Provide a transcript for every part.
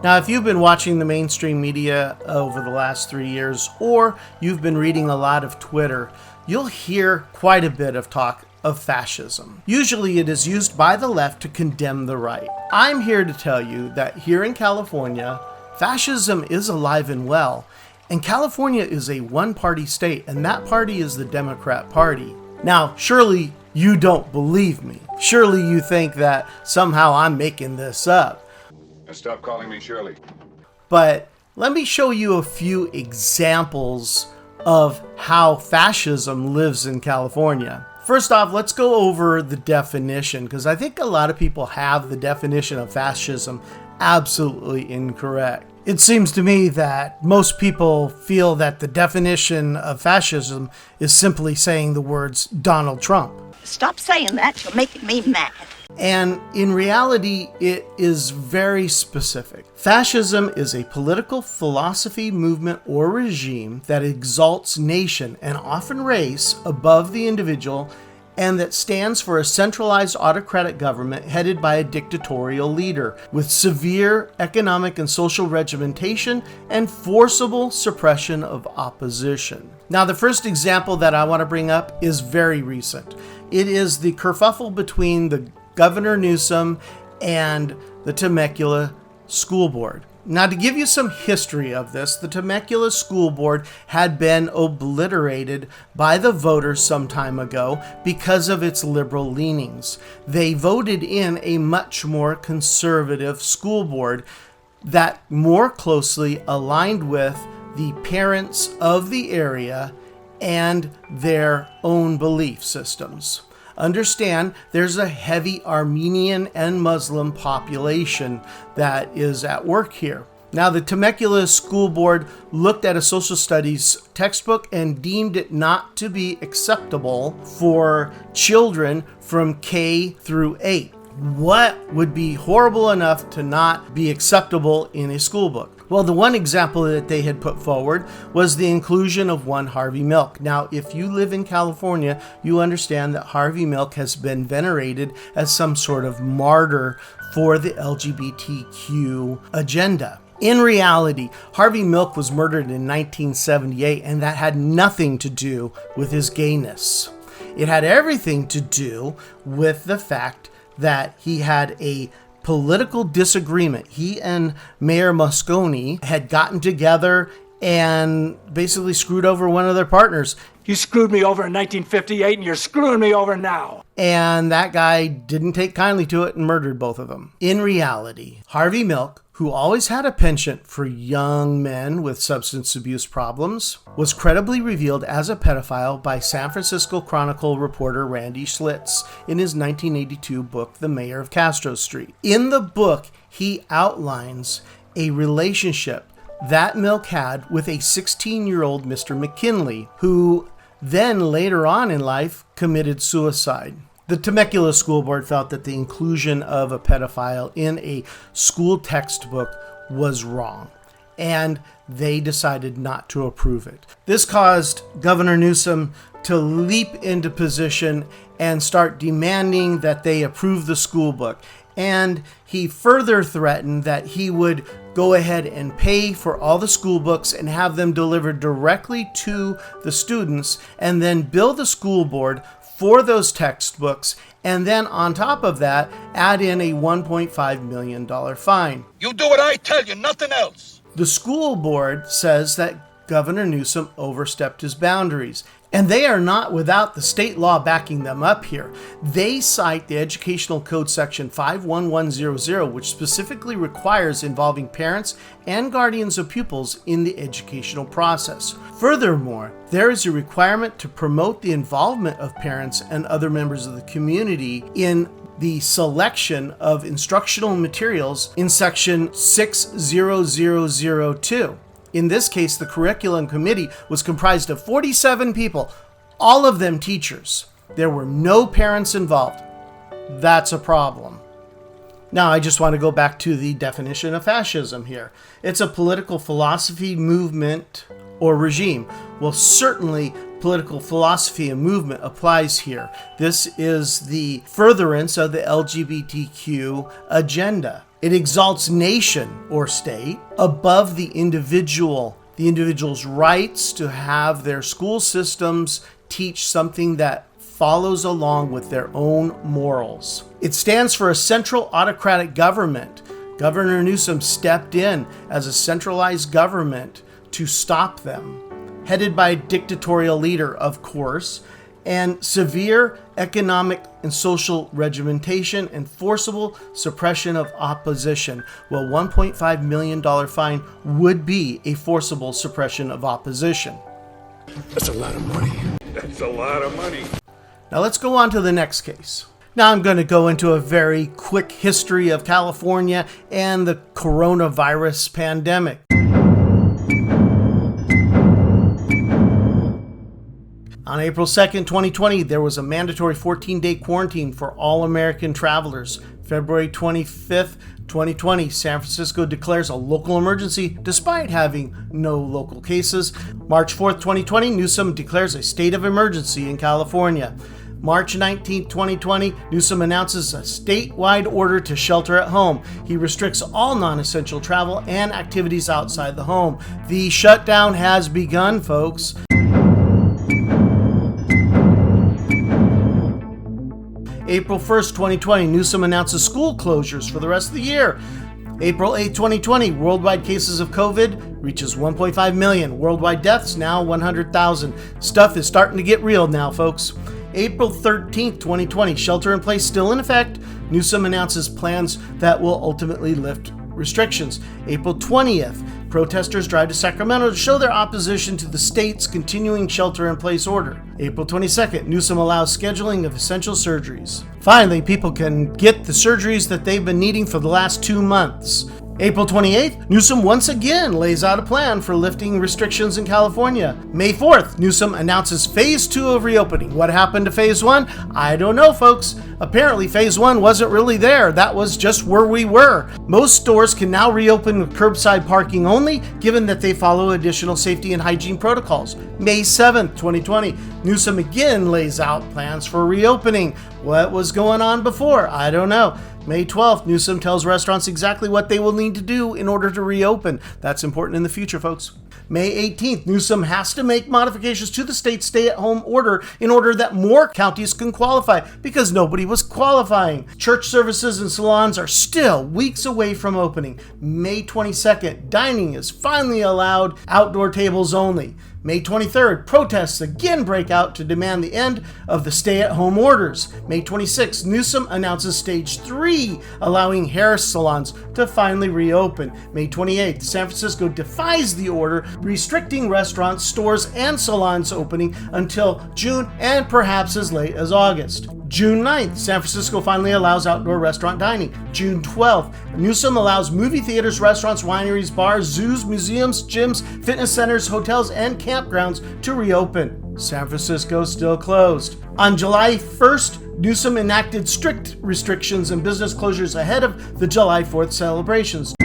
Now, if you've been watching the mainstream media over the last 3 years, or you've been reading a lot of Twitter, you'll hear quite a bit of talk of fascism. Usually it is used by the left to condemn the right. I'm here to tell you that here in California, fascism is alive and well, and California is a one-party state, and that party is the Democrat Party. Now, surely you don't believe me. Surely you think that somehow I'm making this up. Stop calling me Shirley. But let me show you a few examples of how fascism lives in California. First off, let's go over the definition, because I think a lot of people have the definition of fascism absolutely incorrect. It seems to me that most people feel that the definition of fascism is simply saying the words Donald Trump. Stop saying that, you're making me mad. And in reality, it is very specific. Fascism is a political philosophy, movement, or regime that exalts nation and often race above the individual, and that stands for a centralized autocratic government headed by a dictatorial leader with severe economic and social regimentation and forcible suppression of opposition. Now, the first example that I want to bring up is very recent. It is the kerfuffle between the Governor Newsom and the Temecula School Board. Now, to give you some history of this, the Temecula School Board had been obliterated by the voters some time ago because of its liberal leanings. They voted in a much more conservative school board that more closely aligned with the parents of the area and their own belief systems. Understand, there's a heavy Armenian and Muslim population that is at work here. Now, the Temecula School Board looked at a social studies textbook and deemed it not to be acceptable for children from K through 8. What would be horrible enough to not be acceptable in a school book? Well, the one example that they had put forward was the inclusion of one Harvey Milk. Now, if you live in California, you understand that Harvey Milk has been venerated as some sort of martyr for the LGBTQ agenda. In reality, Harvey Milk was murdered in 1978, and that had nothing to do with his gayness. It had everything to do with the fact that he had a political disagreement. He and Mayor Moscone had gotten together and basically screwed over one of their partners. You screwed me over in 1958 and you're screwing me over now. And that guy didn't take kindly to it and murdered both of them. In reality, Harvey Milk, who always had a penchant for young men with substance abuse problems, was credibly revealed as a pedophile by San Francisco Chronicle reporter Randy Schlitz in his 1982 book, The Mayor of Castro Street. In the book, he outlines a relationship that Milk had with a 16-year-old Mr. McKinley, who then later on in life committed suicide. The Temecula School Board felt that the inclusion of a pedophile in a school textbook was wrong, and they decided not to approve it. This caused Governor Newsom to leap into position and start demanding that they approve the school book. And he further threatened that he would go ahead and pay for all the school books and have them delivered directly to the students, and then bill the school board for those textbooks, and then on top of that, add in a $1.5 million fine. You do what I tell you, nothing else. The school board says that Governor Newsom overstepped his boundaries, and they are not without the state law backing them up here. They cite the Educational Code Section 51100, which specifically requires involving parents and guardians of pupils in the educational process. Furthermore, there is a requirement to promote the involvement of parents and other members of the community in the selection of instructional materials in Section 60002. In this case, the curriculum committee was comprised of 47 people, all of them teachers. There were no parents involved. That's a problem. Now, I just want to go back to the definition of fascism here. It's a political philosophy, movement, or regime. Well, certainly political philosophy and movement applies here. This is the furtherance of the LGBTQ agenda. It exalts nation or state above the individual's rights to have their school systems teach something that follows along with their own morals. It stands for a central autocratic government. Governor Newsom stepped in as a centralized government to stop them, headed by a dictatorial leader, of course, and severe economic and social regimentation and forcible suppression of opposition. Well, $1.5 million fine would be a forcible suppression of opposition. That's a lot of money. That's a lot of money. Now let's go on to the next case. Now I'm going to go into a very quick history of California and the coronavirus pandemic. On April 2nd, 2020, there was a mandatory 14-day quarantine for all American travelers. February 25th, 2020, San Francisco declares a local emergency despite having no local cases. March 4th, 2020, Newsom declares a state of emergency in California. March 19, 2020, Newsom announces a statewide order to shelter at home. He restricts all non-essential travel and activities outside the home. The shutdown has begun, folks. April 1st, 2020, Newsom announces school closures for the rest of the year. April 8, 2020, worldwide cases of COVID reaches 1.5 million. Worldwide deaths now 100,000. Stuff is starting to get real now, folks. April 13th, 2020, shelter in place still in effect. Newsom announces plans that will ultimately lift restrictions. April 20th, protesters drive to Sacramento to show their opposition to the state's continuing shelter-in-place order. April 22nd, Newsom allows scheduling of essential surgeries. Finally, people can get the surgeries that they've been needing for the last 2 months. April 28th, Newsom once again lays out a plan for lifting restrictions in California. May 4th, Newsom announces Phase 2 of reopening. What happened to Phase 1? I don't know, folks. Apparently, Phase 1 wasn't really there. That was just where we were. Most stores can now reopen with curbside parking only, given that they follow additional safety and hygiene protocols. May 7th, 2020, Newsom again lays out plans for reopening. What was going on before? I don't know. May 12th, Newsom tells restaurants exactly what they will need to do in order to reopen. That's important in the future, folks. May 18th, Newsom has to make modifications to the state's stay-at-home order in order that more counties can qualify because nobody was qualifying. Church services and salons are still weeks away from opening. May 22nd, dining is finally allowed, outdoor tables only. May 23rd, protests again break out to demand the end of the stay-at-home orders. May 26th, Newsom announces Stage 3, allowing hair salons to finally reopen. May 28th, San Francisco defies the order, restricting restaurants, stores, and salons opening until June and perhaps as late as August. June 9th, San Francisco finally allows outdoor restaurant dining. June 12th, Newsom allows movie theaters, restaurants, wineries, bars, zoos, museums, gyms, fitness centers, hotels, and campgrounds to reopen. San Francisco still closed. On July 1st, Newsom enacted strict restrictions and business closures ahead of the July 4th celebrations.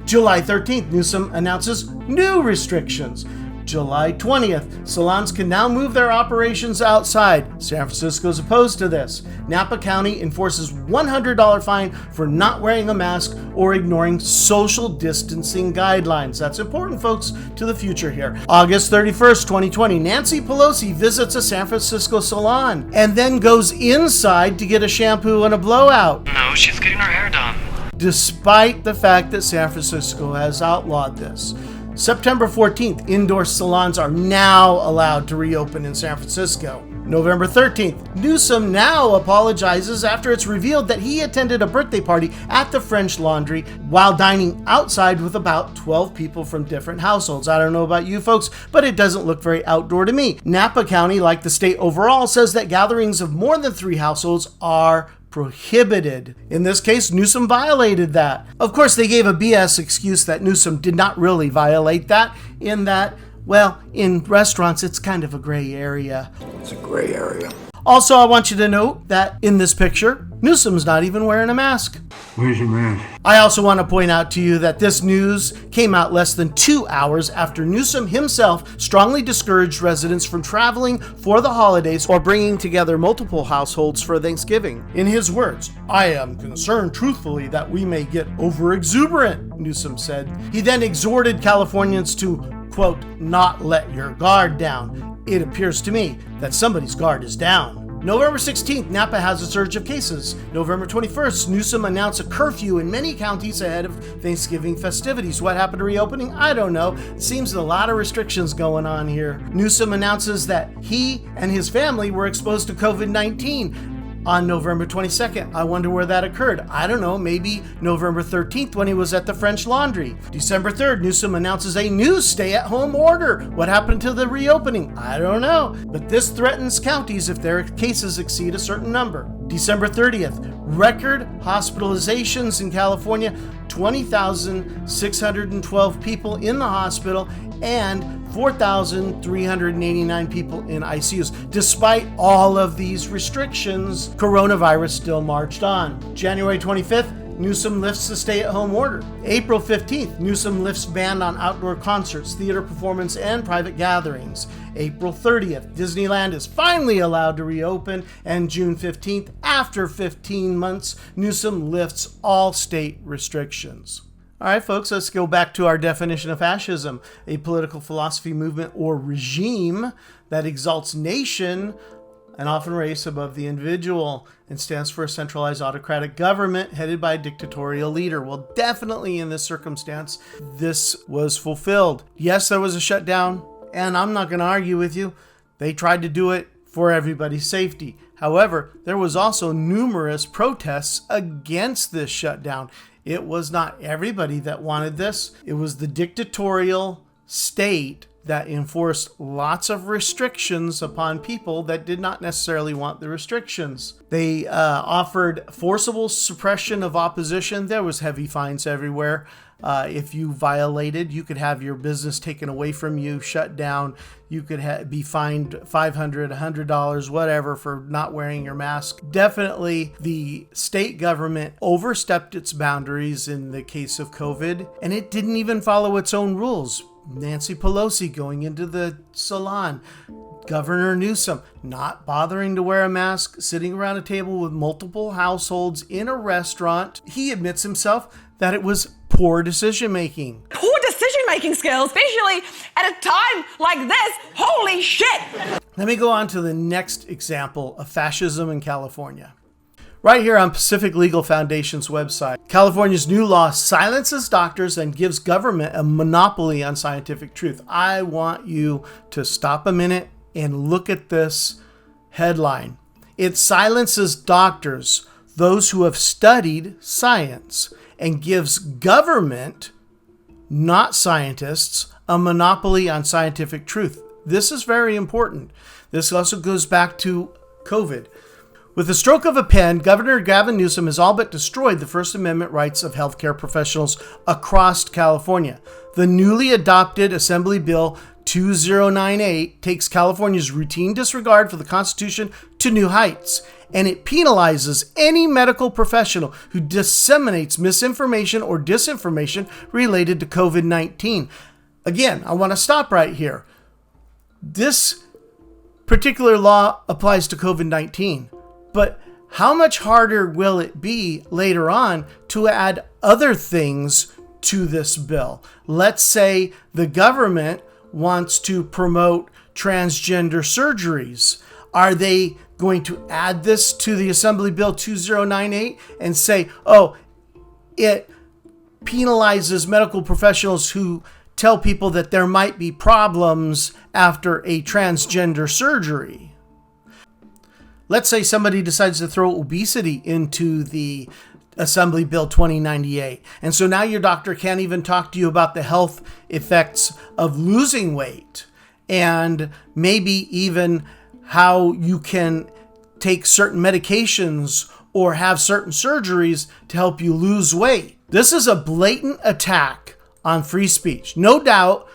July 13th, Newsom announces new restrictions. July 20th, salons can now move their operations outside. San Francisco is opposed to this. Napa County enforces $100 fine for not wearing a mask or ignoring social distancing guidelines. That's important, folks, to the future here. August 31st, 2020, Nancy Pelosi visits a San Francisco salon and then goes inside to get a shampoo and a blowout. No, she's getting her hair done. Despite the fact that San Francisco has outlawed this. September 14th, indoor salons are now allowed to reopen in San Francisco. November 13th, Newsom now apologizes after it's revealed that he attended a birthday party at the French Laundry while dining outside with about 12 people from different households. I don't know about you folks, but it doesn't look very outdoor to me. Napa County, like the state overall, says that gatherings of more than 3 households are prohibited. In this case, Newsom violated that. Of course, they gave a BS excuse that Newsom did not really violate that, in that, well, in restaurants, it's kind of a gray area. It's a gray area. Also, I want you to note that in this picture, Newsom's not even wearing a mask. Where's your man? I also want to point out to you that this news came out less than 2 hours after Newsom himself strongly discouraged residents from traveling for the holidays or bringing together multiple households for Thanksgiving. In his words, "I am concerned truthfully that we may get over-exuberant," Newsom said. He then exhorted Californians to, quote, "not let your guard down. It appears to me that somebody's guard is down." November 16th, Napa has a surge of cases. November 21st, Newsom announced a curfew in many counties ahead of Thanksgiving festivities. What happened to reopening? I don't know. It seems a lot of restrictions going on here. Newsom announces that he and his family were exposed to COVID-19 on November 22nd. I wonder where that occurred. I don't know, maybe November 13th when he was at the French Laundry. December 3rd, Newsom announces a new stay-at-home order. What happened to the reopening? I don't know. But this threatens counties if their cases exceed a certain number. December 30th, record hospitalizations in California, 20,612 people in the hospital and 4,389 people in ICUs. Despite all of these restrictions, coronavirus still marched on. January 25th, Newsom lifts the stay-at-home order. April 15th, Newsom lifts ban on outdoor concerts, theater performance, and private gatherings. April 30th, Disneyland is finally allowed to reopen. And June 15th, after 15 months, Newsom lifts all state restrictions. All right, folks, let's go back to our definition of fascism: a political philosophy, movement, or regime that exalts nation and often race above the individual and stands for a centralized autocratic government headed by a dictatorial leader. Well, definitely in this circumstance, this was fulfilled. Yes, there was a shutdown, and I'm not going to argue with you. They tried to do it for everybody's safety. However, there was also numerous protests against this shutdown. It was not everybody that wanted this. It was the dictatorial state that enforced lots of restrictions upon people that did not necessarily want the restrictions. They offered forcible suppression of opposition. There was heavy fines everywhere. If you violated, you could have your business taken away from you, shut down. You could be fined $500, $100, whatever, for not wearing your mask. Definitely, the state government overstepped its boundaries in the case of COVID, and it didn't even follow its own rules. Nancy Pelosi going into the salon. Governor Newsom not bothering to wear a mask, sitting around a table with multiple households in a restaurant. He admits himself that it was poor decision-making. Poor decision-making skills, especially at a time like this. Holy shit! Let me go on to the next example of fascism in California. Right here on Pacific Legal Foundation's website, California's new law silences doctors and gives government a monopoly on scientific truth. I want you to stop a minute and look at this headline. It silences doctors, those who have studied science, and gives government, not scientists, a monopoly on scientific truth. This is very important. This also goes back to COVID. With the stroke of a pen, Governor Gavin Newsom has all but destroyed the First Amendment rights of healthcare professionals across California. The newly adopted Assembly Bill 2098 takes California's routine disregard for the Constitution to new heights, and it penalizes any medical professional who disseminates misinformation or disinformation related to COVID-19. Again, I want to stop right here. This particular law applies to COVID-19. But how much harder will it be later on to add other things to this bill? Let's say the government wants to promote transgender surgeries. Are they going to add this to the Assembly Bill 2098 and say, oh, it penalizes medical professionals who tell people that there might be problems after a transgender surgery? Let's say somebody decides to throw obesity into the Assembly Bill 2098. And so now your doctor can't even talk to you about the health effects of losing weight and maybe even how you can take certain medications or have certain surgeries to help you lose weight. This is a blatant attack on free speech, no doubt,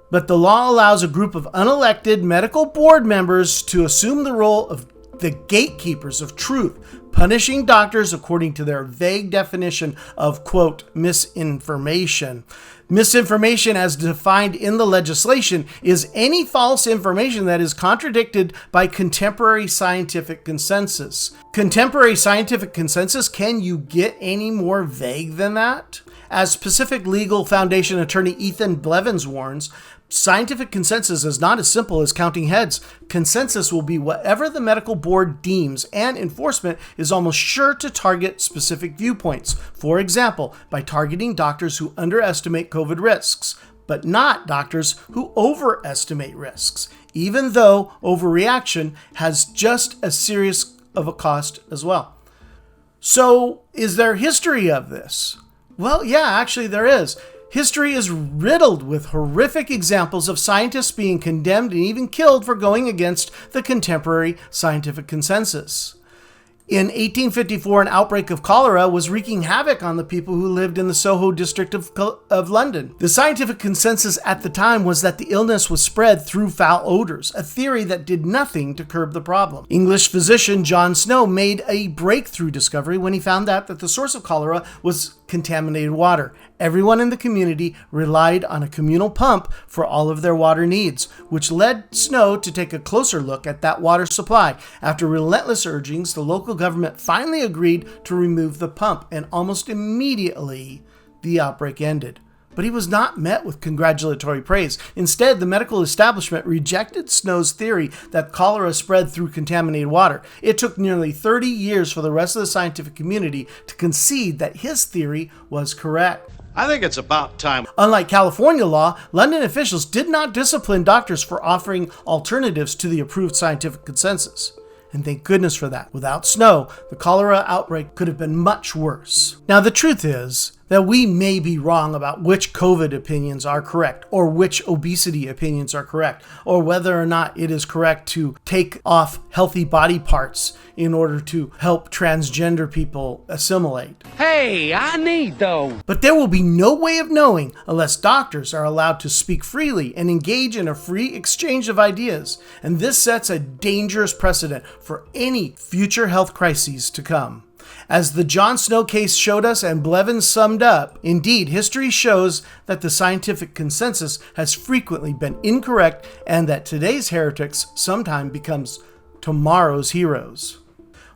but the law allows a group of unelected medical board members to assume the role of the gatekeepers of truth, punishing doctors according to their vague definition of, quote, misinformation. Misinformation, as defined in the legislation, is any false information that is contradicted by contemporary scientific consensus. Contemporary scientific consensus, can you get any more vague than that? As Pacific Legal Foundation attorney Ethan Blevins warns, scientific consensus is not as simple as counting heads. Consensus will be whatever the medical board deems, and enforcement is almost sure to target specific viewpoints. For example, by targeting doctors who underestimate COVID risks, but not doctors who overestimate risks, even though overreaction has just as serious of a cost as well. So, is there history of this? Well, yeah, actually there is. History is riddled with horrific examples of scientists being condemned and even killed for going against the contemporary scientific consensus. In 1854, an outbreak of cholera was wreaking havoc on the people who lived in the Soho district of London. The scientific consensus at the time was that the illness was spread through foul odors, a theory that did nothing to curb the problem. English physician John Snow made a breakthrough discovery when he found out that the source of cholera was contaminated water. Everyone in the community relied on a communal pump for all of their water needs, which led Snow to take a closer look at that water supply. After relentless urgings, the local government finally agreed to remove the pump, and almost immediately the outbreak ended. But he was not met with congratulatory praise. Instead, the medical establishment rejected Snow's theory that cholera spread through contaminated water. It took nearly 30 years for the rest of the scientific community to concede that his theory was correct. I think it's about time. Unlike California law, London officials did not discipline doctors for offering alternatives to the approved scientific consensus. And thank goodness for that. Without Snow, the cholera outbreak could have been much worse. Now, the truth is that we may be wrong about which COVID opinions are correct, or which obesity opinions are correct, or whether or not it is correct to take off healthy body parts in order to help transgender people assimilate. Hey, I need those. But there will be no way of knowing unless doctors are allowed to speak freely and engage in a free exchange of ideas. And this sets a dangerous precedent for any future health crises to come. As the John Snow case showed us and Blevins summed up, indeed, history shows that the scientific consensus has frequently been incorrect and that today's heretics sometimes becomes tomorrow's heroes.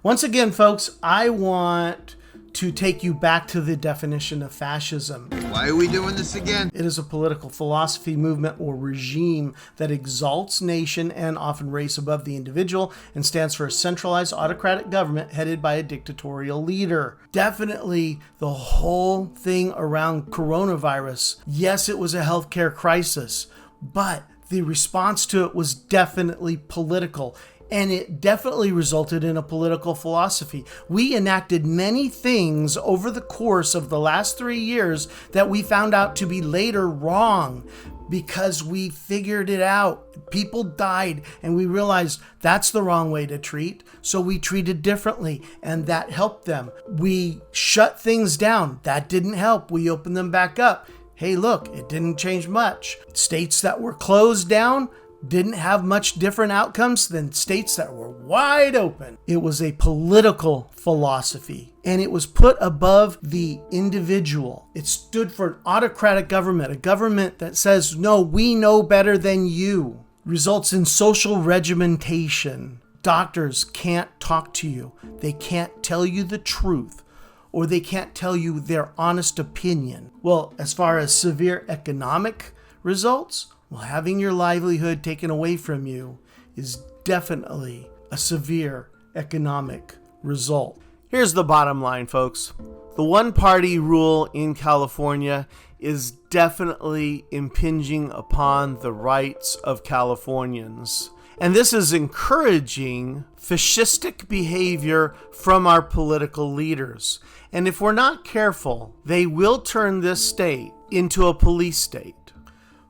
Once again, folks, I want to take you back to the definition of fascism. Why are we doing this again? It is a political philosophy, movement, or regime that exalts nation and often race above the individual and stands for a centralized autocratic government headed by a dictatorial leader. Definitely the whole thing around coronavirus. Yes, it was a healthcare crisis, but the response to it was definitely political. And it definitely resulted in a political philosophy. We enacted many things over the course of the last 3 years that we found out to be later wrong because we figured it out. People died and we realized that's the wrong way to treat. So we treated differently and that helped them. We shut things down. That didn't help. We opened them back up. Hey, look, it didn't change much. States that were closed down didn't have much different outcomes than states that were wide open. It was a political philosophy, and it was put above the individual. It stood for an autocratic government, a government that says, no, we know better than you. Results in social regimentation. Doctors can't talk to you. They can't tell you the truth, or they can't tell you their honest opinion. Well, as far as severe economic results, well, having your livelihood taken away from you is definitely a severe economic result. Here's the bottom line, folks. The one-party rule in California is definitely impinging upon the rights of Californians. And this is encouraging fascistic behavior from our political leaders. And if we're not careful, they will turn this state into a police state.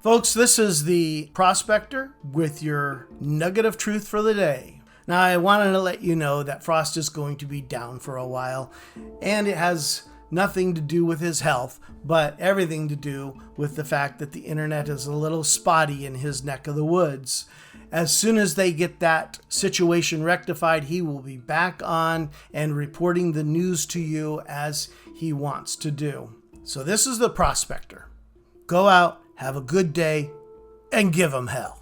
Folks, this is the Prospector with your nugget of truth for the day. Now, I wanted to let you know that frost is going to be down for a while, and it has nothing to do with his health, but everything to do with the fact that the internet is a little spotty in his neck of the woods. As soon as they get that situation rectified, he will be back on and reporting the news to you as he wants to do. So this is the Prospector. Go out, have a good day, and give 'em hell.